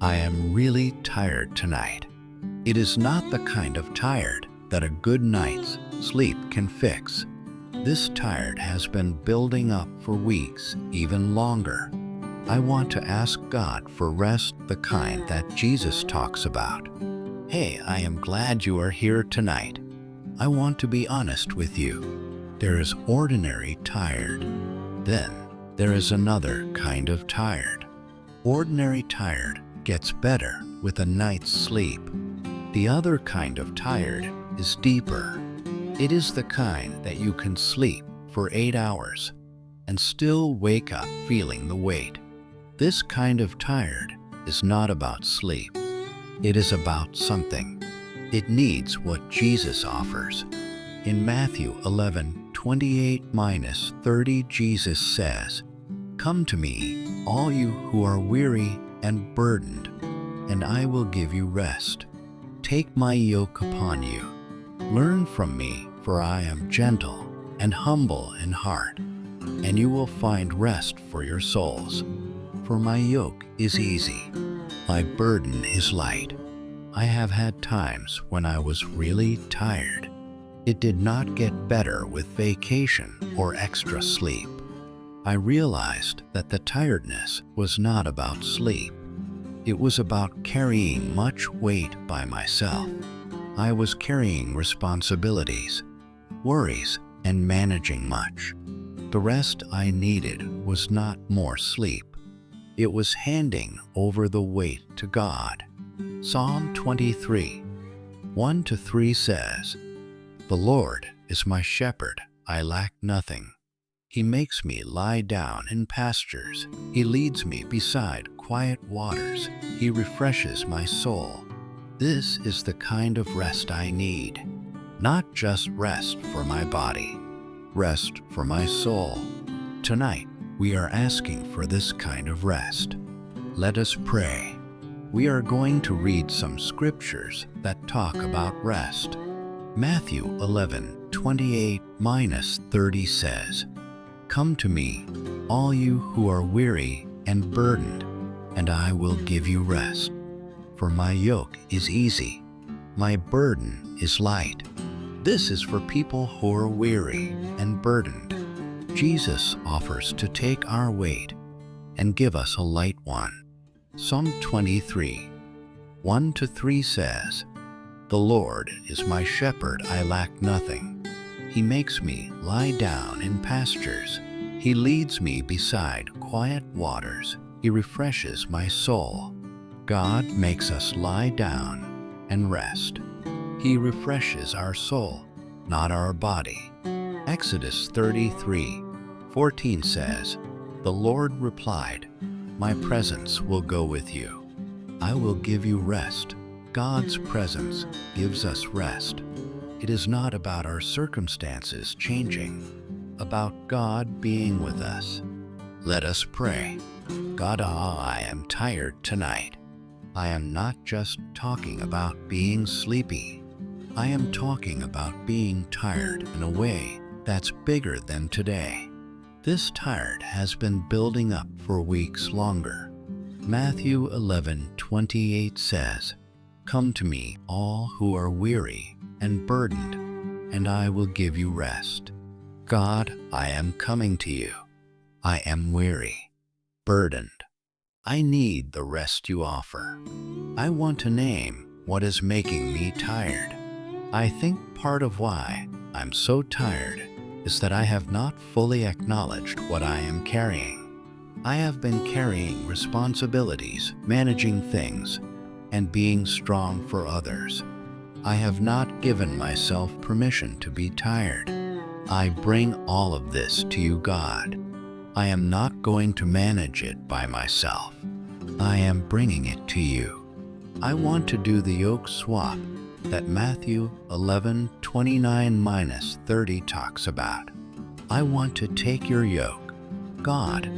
I am really tired tonight. It is not the kind of tired that a good night's sleep can fix. This tired has been building up for weeks, even longer. I want to ask God for rest, the kind that Jesus talks about. Hey, I am glad you are here tonight. I want to be honest with you. There is ordinary tired. Then there is another kind of tired. Ordinary tired gets better with a night's sleep. The other kind of tired is deeper. It is the kind that you can sleep for 8 hours and still wake up feeling the weight. This kind of tired is not about sleep. It is about something. It needs what Jesus offers. In Matthew 11:28-30, Jesus says, "Come to me, all you who are weary and burdened, and I will give you rest. Take my yoke upon you. Learn from me, for I am gentle and humble in heart, and you will find rest for your souls. For my yoke is easy, my burden is light." I have had times when I was really tired. It did not get better with vacation or extra sleep. I realized that the tiredness was not about sleep. It was about carrying much weight by myself. I was carrying responsibilities, worries, and managing much. The rest I needed was not more sleep. It was handing over the weight to God. Psalm 23:1-3 says, "The Lord is my shepherd, I lack nothing. He makes me lie down in pastures. He leads me beside quiet waters. He refreshes my soul." This is the kind of rest I need. Not just rest for my body, rest for my soul. Tonight, we are asking for this kind of rest. Let us pray. We are going to read some scriptures that talk about rest. Matthew 11:28-30 says, "Come to me, all you who are weary and burdened, and I will give you rest. For my yoke is easy, my burden is light." This is for people who are weary and burdened. Jesus offers to take our weight and give us a light one. Psalm 23:1-3 says, "The Lord is my shepherd, I lack nothing. He makes me lie down in pastures. He leads me beside quiet waters. He refreshes my soul." God makes us lie down and rest. He refreshes our soul, not our body. Exodus 33:14 says, "The Lord replied, my presence will go with you. I will give you rest." God's presence gives us rest. It is not about our circumstances changing, about God being with us. Let us pray. God, I am tired tonight. I am not just talking about being sleepy. I am talking about being tired in a way that's bigger than today. This tired has been building up for weeks longer. Matthew 11:28 says, "Come to me, all who are weary and burdened, and I will give you rest." God, I am coming to you. I am weary, burdened. I need the rest you offer. I want to name what is making me tired. I think part of why I'm so tired is that I have not fully acknowledged what I am carrying. I have been carrying responsibilities, managing things, and being strong for others. I have not given myself permission to be tired. I bring all of this to you, God. I am not going to manage it by myself. I am bringing it to you. I want to do the yoke swap that Matthew 11:29-30 talks about. I want to take your yoke, God,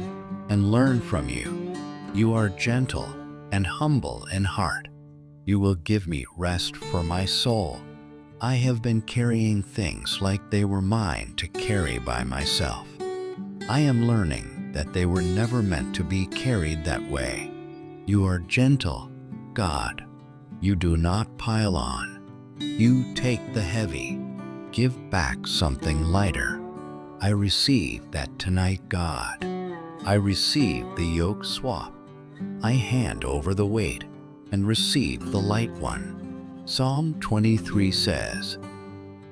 and learn from you. You are gentle and humble in heart. You will give me rest for my soul. I have been carrying things like they were mine to carry by myself. I am learning that they were never meant to be carried that way. You are gentle God, you do not pile on. You take the heavy. Give back something lighter. I receive that tonight, God. I receive the yoke swap. I hand over the weight and receive the light one. Psalm 23 says,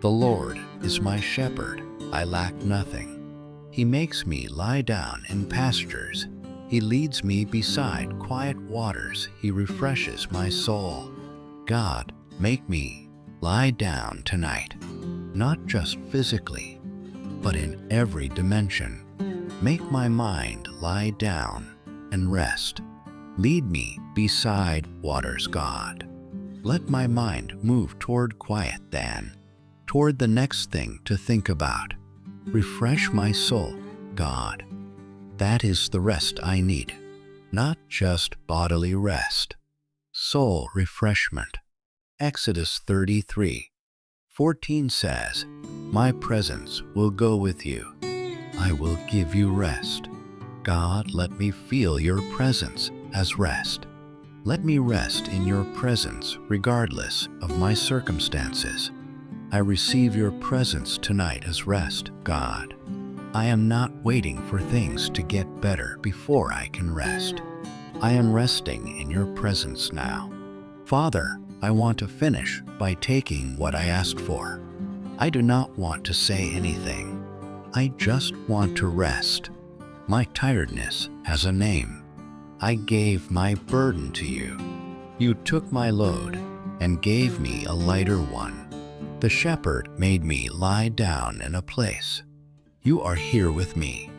"The Lord is my shepherd, I lack nothing. He makes me lie down in pastures. He leads me beside quiet waters. He refreshes my soul." God, make me lie down tonight, not just physically, but in every dimension. Make my mind lie down and rest. Lead me beside waters, God. Let my mind move toward quiet then, toward the next thing to think about. Refresh my soul, God. That is the rest I need, not just bodily rest. Soul refreshment. Exodus 33:14 says, "My presence will go with you. I will give you rest." God, let me feel your presence as rest. Let me rest in your presence regardless of my circumstances. I receive your presence tonight as rest, God. I am not waiting for things to get better before I can rest. I am resting in your presence now. Father, I want to finish by taking what I asked for. I do not want to say anything. I just want to rest. My tiredness has a name. I gave my burden to you. You took my load and gave me a lighter one. The shepherd made me lie down in a place. You are here with me.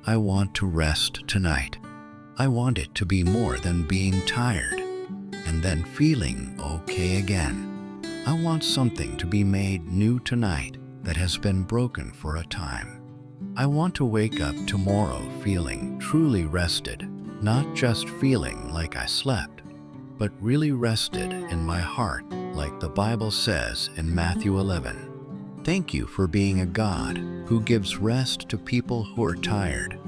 I want to rest tonight. I want it to be more than being tired and then feeling okay again. I want something to be made new tonight that has been broken for a time. I want to wake up tomorrow feeling truly rested, not just feeling like I slept, but really rested in my heart, like the Bible says in Matthew 11. Thank you for being a God who gives rest to people who are tired.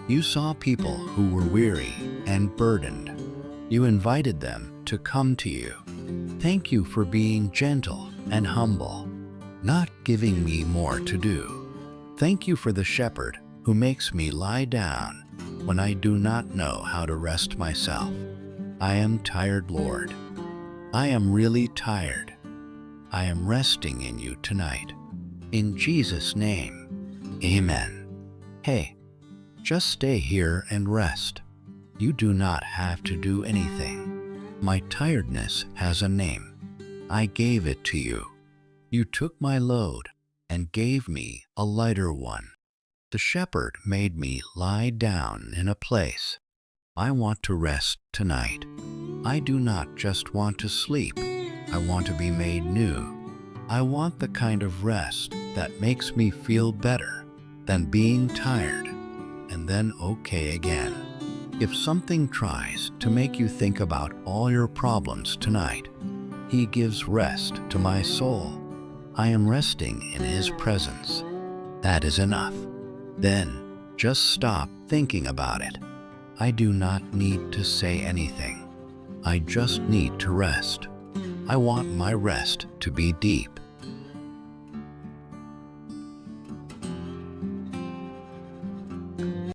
You saw people who were weary and burdened. You invited them to come to you. Thank you for being gentle and humble, not giving me more to do. Thank you for the shepherd who makes me lie down when I do not know how to rest myself. I am tired, Lord. I am really tired. I am resting in you tonight. In Jesus' name, amen. Hey, just stay here and rest. You do not have to do anything. My tiredness has a name. I gave it to you. You took my load and gave me a lighter one. The shepherd made me lie down in a place. I want to rest tonight. I do not just want to sleep. I want to be made new. I want the kind of rest that makes me feel better than being tired and then okay again. If something tries to make you think about all your problems tonight, He gives rest to my soul. I am resting in His presence. That is enough. Then just stop thinking about it. I do not need to say anything. I just need to rest. I want my rest to be deep,